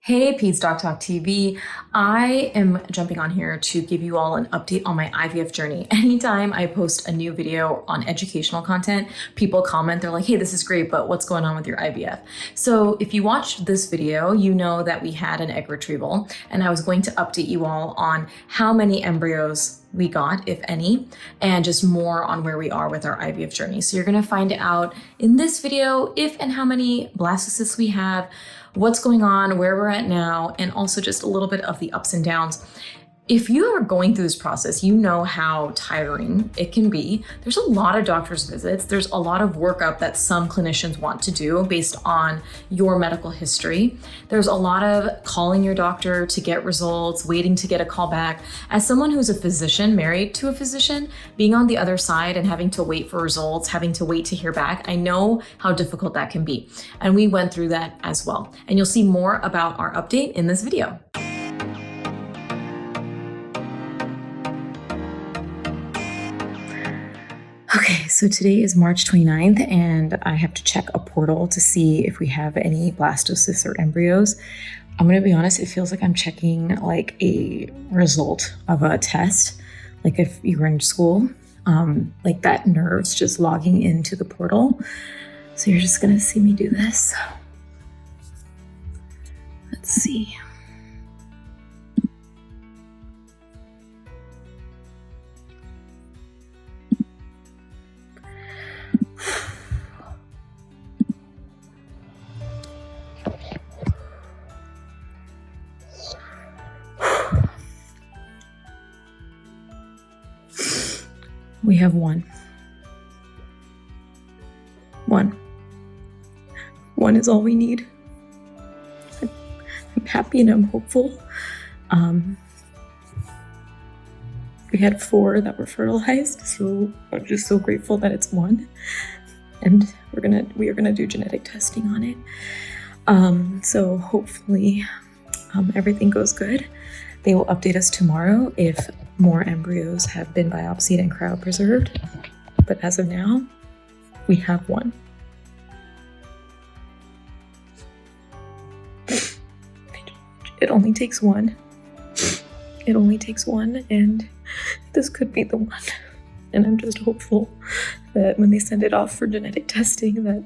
Hey, PedsDocTalk TV. I am jumping on here to give you all an update on my IVF journey. Anytime I post a new video on educational content, people comment, they're like, hey, this is great, but what's going on with your IVF? So if you watched this video, you know that we had an egg retrieval, and I was going to update you all on how many embryos we got, if any, and just more on where we are with our IVF journey. So you're gonna find out in this video if and how many blastocysts we have, what's going on, where we're at now, and also just a little bit of the ups and downs. If you are going through this process, you know how tiring it can be. There's a lot of doctor's visits. There's a lot of workup that some clinicians want to do based on your medical history. There's a lot of calling your doctor to get results, waiting to get a call back. As someone who's a physician, married to a physician, being on the other side and having to wait for results, having to wait to hear back, I know how difficult that can be. And we went through that as well. And you'll see more about our update in this video. Okay, so today is March 29th, and I have to check a portal to see if we have any blastocysts or embryos. I'm gonna be honest, it feels like I'm checking like a result of a test, like if you were in school, like that nerves just logging into the portal. So you're just gonna see me do this. Let's see. We have one. One is all we need. I'm happy and I'm hopeful. We had 4 that were fertilized, so I'm just so grateful that it's one. And we are gonna do genetic testing on it. So hopefully everything goes good. They will update us tomorrow if more embryos have been biopsied and cryopreserved. But as of now, we have one. It only takes one. It only takes one, and this could be the one. And I'm just hopeful that when they send it off for genetic testing, that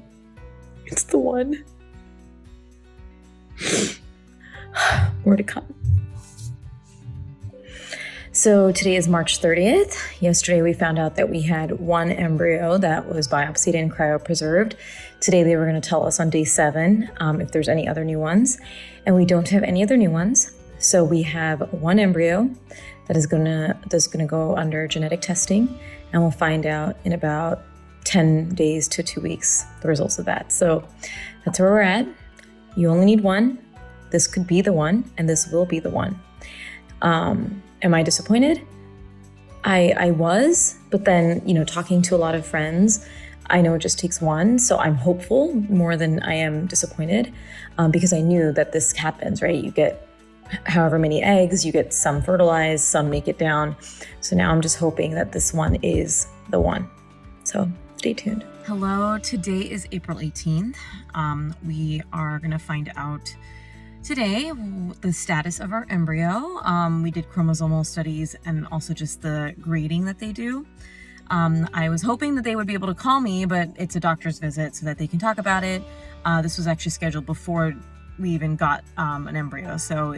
it's the one. More to come. So today is March 30th. Yesterday we found out that we had one embryo that was biopsied and cryopreserved. Today they were going to tell us on day 7 if there's any other new ones. And we don't have any other new ones. So we have one embryo that's gonna go under genetic testing, and we'll find out in about 10 days to 2 weeks the results of that. So that's where we're at. You only need one. This could be the one, and this will be the one. Am I disappointed? I was, but then, talking to a lot of friends, I know it just takes one. So I'm hopeful more than I am disappointed, because I knew that this happens, right? You get however many eggs, you get some fertilized, some make it down. So now I'm just hoping that this one is the one. So stay tuned. Hello, today is April 18th. We are gonna find out today the status of our embryo. We did chromosomal studies and also just the grading that they do. I was hoping that they would be able to call me, but it's a doctor's visit so that they can talk about it. This was actually scheduled before we even got an embryo. So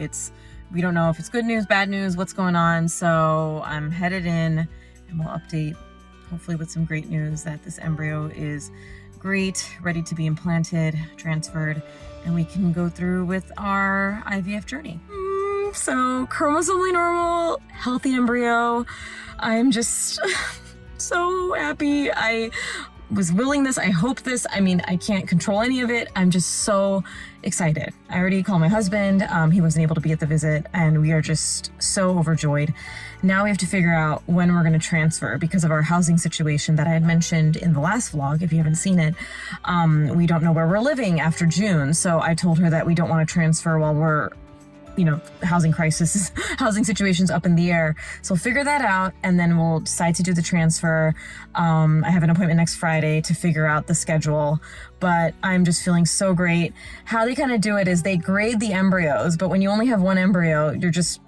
we don't know if it's good news, bad news, what's going on. So I'm headed in and we'll update, hopefully with some great news that this embryo is great, ready to be implanted, transferred, and we can go through with our IVF journey. So chromosomally normal, healthy embryo. I'm just so happy. I was willing this. I hope this. I mean, I can't control any of it. I'm just so excited. I already called my husband. He wasn't able to be at the visit, and we are just so overjoyed. Now we have to figure out when we're going to transfer because of our housing situation that I had mentioned in the last vlog. If you haven't seen it, we don't know where we're living after June. So I told her that we don't want to transfer while we're housing crisis, housing situations up in the air. So we'll figure that out, and then we'll decide to do the transfer. I have an appointment next Friday to figure out the schedule, but I'm just feeling so great. How they kind of do it is they grade the embryos, but when you only have one embryo, you're just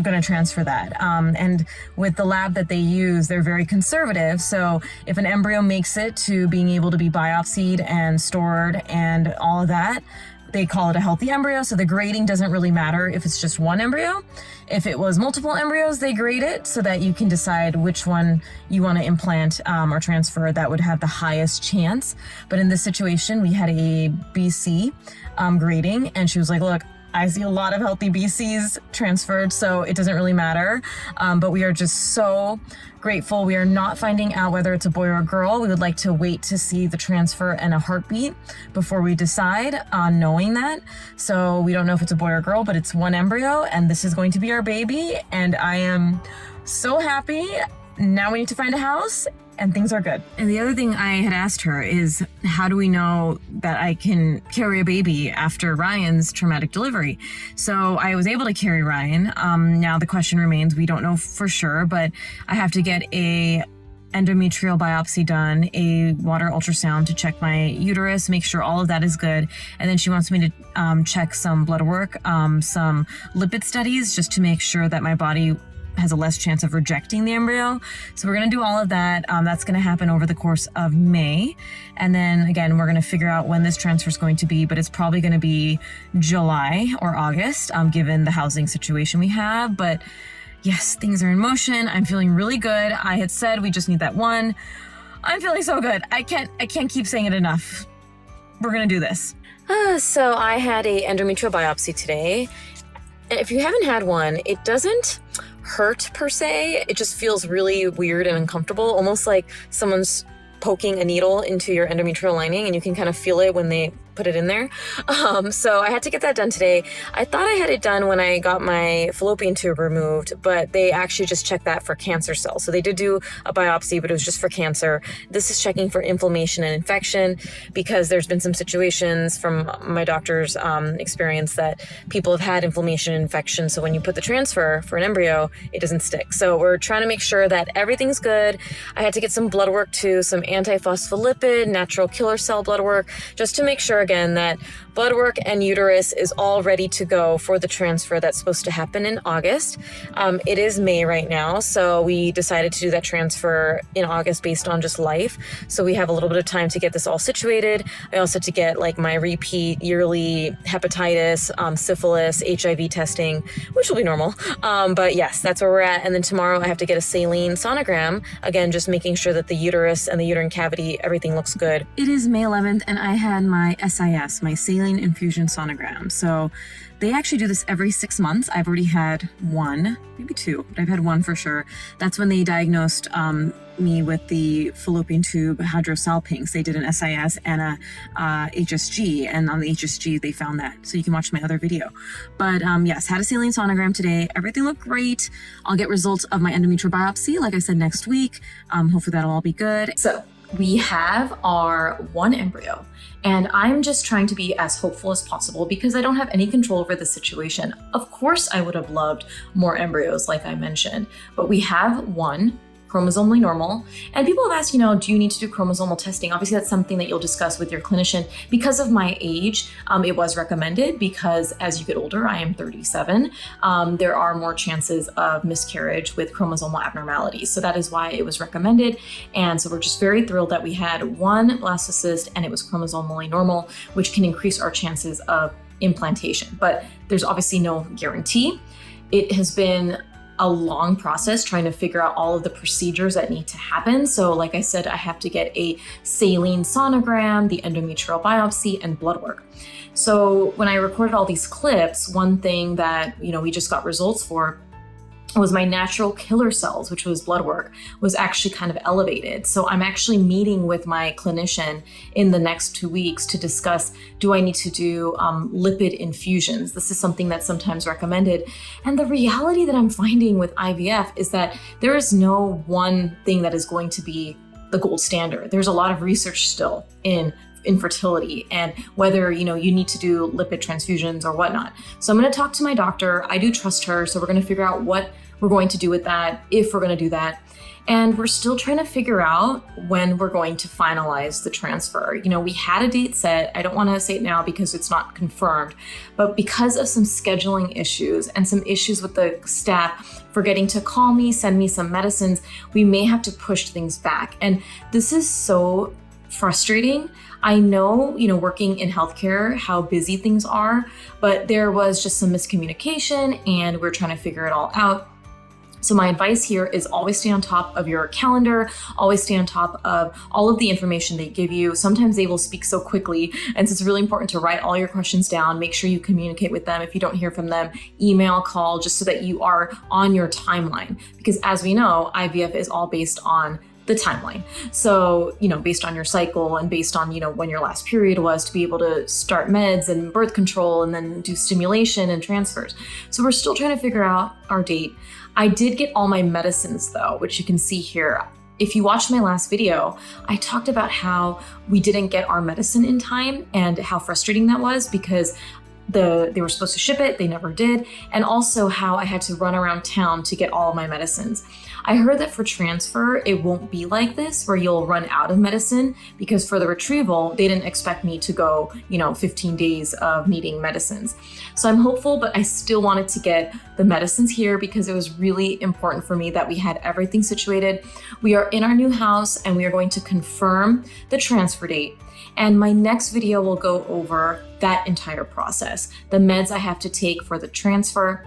going to transfer that. And with the lab that they use, they're very conservative. So if an embryo makes it to being able to be biopsied and stored and all of that, they call it a healthy embryo. So the grading doesn't really matter if it's just one embryo. If it was multiple embryos, they grade it so that you can decide which one you want to implant or transfer that would have the highest chance. But in this situation, we had a BC grading, and she was like, look, I see a lot of healthy BCs transferred, so it doesn't really matter. But we are just so grateful. We are not finding out whether it's a boy or a girl. We would like to wait to see the transfer and a heartbeat before we decide on knowing that. So we don't know if it's a boy or girl, but it's one embryo, and this is going to be our baby. And I am so happy. Now we need to find a house, and things are good. And the other thing I had asked her is, how do we know that I can carry a baby after Ryan's traumatic delivery? So I was able to carry Ryan. Now the question remains, we don't know for sure, but I have to get a endometrial biopsy done, a water ultrasound to check my uterus, make sure all of that is good. And then she wants me to check some blood work, some lipid studies, just to make sure that my body has a less chance of rejecting the embryo. So we're going to do all of that. That's going to happen over the course of May. And then again, we're going to figure out when this transfer is going to be, but it's probably going to be July or August, given the housing situation we have. But yes, things are in motion. I'm feeling really good. I had said we just need that one. I'm feeling so good. I can't keep saying it enough. We're going to do this. So I had a endometrial biopsy today. If you haven't had one, it doesn't hurt per se. It just feels really weird and uncomfortable, almost like someone's poking a needle into your endometrial lining, and you can kind of feel it when they put it in there. So I had to get that done today. I thought I had it done when I got my fallopian tube removed, but they actually just checked that for cancer cells. So they did do a biopsy, but it was just for cancer. This is checking for inflammation and infection, because there's been some situations from my doctor's experience that people have had inflammation and infection. So when you put the transfer for an embryo, it doesn't stick. So we're trying to make sure that everything's good. I had to get some blood work too, some antiphospholipid, natural killer cell blood work, just to make sure again that blood work and uterus is all ready to go for the transfer that's supposed to happen in August. It is May right now, so we decided to do that transfer in August based on just life. So we have a little bit of time to get this all situated. I also had to get like my repeat yearly hepatitis, syphilis, HIV testing, which will be normal. But yes, that's where we're at. And then tomorrow I have to get a saline sonogram, again, just making sure that the uterus and the uterine cavity, everything looks good. It is May 11th, and I had my SIS, my Saline Infusion sonogram. So they actually do this every 6 months. I've already had one, maybe two, but I've had one for sure. That's when they diagnosed me with the fallopian tube hydrosalpinx. They did an SIS and a HSG, and on the HSG they found that. So you can watch my other video. But yes, had a saline sonogram today. Everything looked great. I'll get results of my endometrial biopsy, like I said, next week. Hopefully that'll all be good. So we have our one embryo, and I'm just trying to be as hopeful as possible because I don't have any control over the situation. Of course, I would have loved more embryos, like I mentioned, but we have one, chromosomally normal. And people have asked, do you need to do chromosomal testing? Obviously, that's something that you'll discuss with your clinician. Because of my age, it was recommended because as you get older, I am 37, there are more chances of miscarriage with chromosomal abnormalities. So that is why it was recommended. And so we're just very thrilled that we had one blastocyst and it was chromosomally normal, which can increase our chances of implantation. But there's obviously no guarantee. It has been a long process trying to figure out all of the procedures that need to happen. So like I said, I have to get a saline sonogram, the endometrial biopsy, and blood work. So when I recorded all these clips, one thing that, we just got results for was my natural killer cells, which was blood work, was actually kind of elevated. So I'm actually meeting with my clinician in the next 2 weeks to discuss, do I need to do lipid infusions? This is something that's sometimes recommended. And the reality that I'm finding with IVF is that there is no one thing that is going to be the gold standard. There's a lot of research still in infertility and whether, you need to do lipid transfusions or whatnot. So I'm going to talk to my doctor. I do trust her. So we're going to figure out what we're going to do with that, if we're going to do that. And we're still trying to figure out when we're going to finalize the transfer. We had a date set. I don't want to say it now because it's not confirmed, but because of some scheduling issues and some issues with the staff forgetting to call me, send me some medicines, we may have to push things back. And this is so frustrating. I know, working in healthcare, how busy things are, but there was just some miscommunication and we're trying to figure it all out. So my advice here is always stay on top of your calendar, always stay on top of all of the information they give you. Sometimes they will speak so quickly, and so it's really important to write all your questions down. Make sure you communicate with them. If you don't hear from them, email, call, just so that you are on your timeline. Because as we know, IVF is all based on the timeline. So, based on your cycle and based on, when your last period was, to be able to start meds and birth control and then do stimulation and transfers. So we're still trying to figure out our date. I did get all my medicines though, which you can see here. If you watched my last video, I talked about how we didn't get our medicine in time and how frustrating that was because they were supposed to ship it, they never did, and also how I had to run around town to get all of my medicines. I heard that for transfer, it won't be like this where you'll run out of medicine, because for the retrieval, they didn't expect me to go, 15 days of needing medicines. So I'm hopeful, but I still wanted to get the medicines here because it was really important for me that we had everything situated. We are in our new house and we are going to confirm the transfer date. And my next video will go over that entire process, the meds I have to take for the transfer,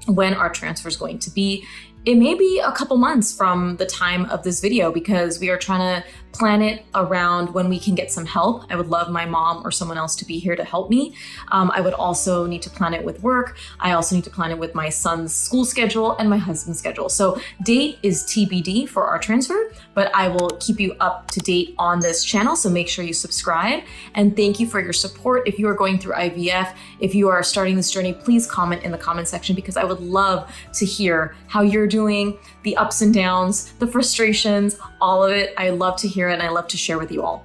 when our transfer is going to be. It may be a couple months from the time of this video because we are trying to plan it around when we can get some help. I would love my mom or someone else to be here to help me. I would also need to plan it with work. I also need to plan it with my son's school schedule and my husband's schedule. So date is TBD for our transfer, but I will keep you up to date on this channel. So make sure you subscribe, and thank you for your support. If you are going through IVF, if you are starting this journey, please comment in the comment section because I would love to hear how you're doing, the ups and downs, the frustrations, all of it. I love to hear it and I love to share with you all.